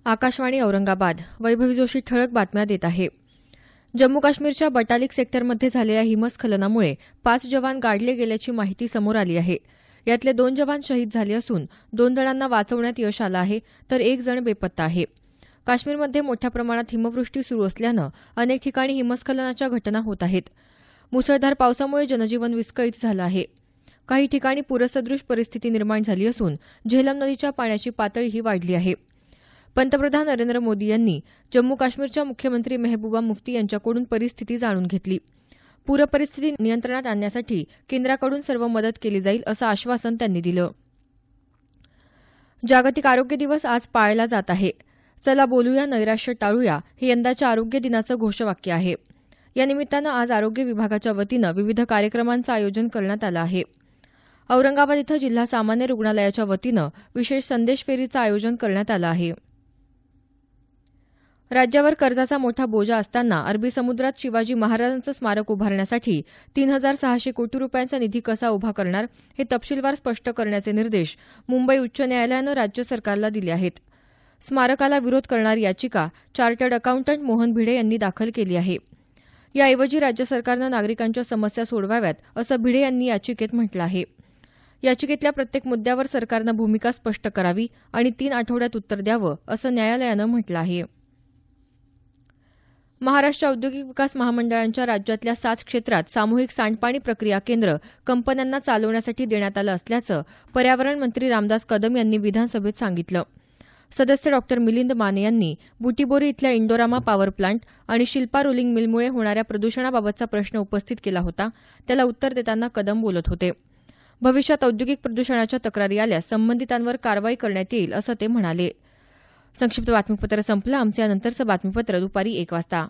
आकाशवाणी औरंगाबाद. वैभवी जोशी ठळक बातम्या देत आहे. जम्मू काश्मीरच्या बटालिक सेक्टरमध्ये झालेल्या हिमस्खलनामुळे 5 जवान गाडले गेल्याची माहिती समोर आली आहे. यातले 2 जवान शहीद झाले असून 2 जणांना वाचवण्यात यश आलं आहे, तर 1 जण बेपत्ता आहे. काश्मीरमध्ये मोठ्या प्रमाणात हिमवृष्टी सुरू असल्यानं अनेक ठिकाणी हिमस्खलनाच्या घटना होत आहेत. मुसळधार पावसामुळे जनजीवन विस्कळीत झालं आहे. काही ठिकाणी पूरसदृश परिस्थिती निर्माण झाली असून झेलम नदीच्या पाण्याची पातळीही वाढली आहे. पंतप्रधान नरेंद्र मोदी यांनी जम्मू काश्मीरच्या मुख्यमंत्री मेहबूबा मुफ्ती यांच्याकडून परिस्थिती जाणून घेतली. पूरपरिस्थिती नियंत्रणात आणण्यासाठी केंद्राकडून सर्व मदत केली जाईल असं आश्वासन त्यांनी दिलं. जागतिक आरोग्य दिवस आज पाळला जात आहे. चला बोलूया, नैराश्य टाळूया हे यंदाच्या आरोग्य दिनाचं घोषवाक्य आहे. या निमित्तानं आज आरोग्य विभागाच्या वतीनं विविध कार्यक्रमांचं आयोजन करण्यात आलं आहे. औरंगाबाद इथं जिल्हा सामान्य रुग्णालयाच्या वतीनं विशेष संदेश फेरीचं आयोजन करण्यात आलं आहे. राज्यावर कर्जाचा मोठा बोजा असताना अरबी समुद्रात शिवाजी महाराजांचं स्मारक उभारण्यासाठी 3,600 कोटी रुपयांचा निधी कसा उभा करणार हे तपशीलवार स्पष्ट करण्याचे निर्देश मुंबई उच्च न्यायालयानं राज्य सरकारला दिले आहेत. स्मारकाला विरोध करणारी याचिका चार्टर्ड अकाउंटंट मोहन भिडे यांनी दाखल केली आहे. याऐवजी राज्य सरकारनं नागरिकांच्या समस्या सोडवाव्यात असं भिडे यांनी याचिकेत म्हटलं आहे. याचिकेतल्या प्रत्येक मुद्द्यावर सरकारनं भूमिका स्पष्ट करावी आणि 3 आठवड्यात उत्तर द्यावं असं न्यायालयानं म्हटलं आहे. महाराष्ट्र औद्योगिक विकास महामंडळांच्या राज्यातल्या 7 क्षेत्रात सामूहिक सांडपाणी प्रक्रिया केंद्र कंपन्यांना चालवण्यासाठी देण्यात आलं असल्याचं पर्यावरण मंत्री रामदास कदम यांनी विधानसभेत सांगितलं. सदस्य डॉ. मिलिंद माने यांनी बुटीबोरी इथल्या इंडोरामा पॉवर प्लांट आणि शिल्पा रोलिंग मिलमुळे होणाऱ्या प्रदूषणाबाबतचा प्रश्न उपस्थित केला होता. त्याला उत्तर देताना कदम बोलत होते. भविष्यात औद्योगिक प्रदूषणाच्या तक्रारी आल्यास संबंधितांवर कारवाई करण्यात येईल असं ते म्हणाले. संक्षिप्त बातमीपत्र संपलं. आमचे यानंतरचं बातमीपत्र दुपारी 1 वाजता.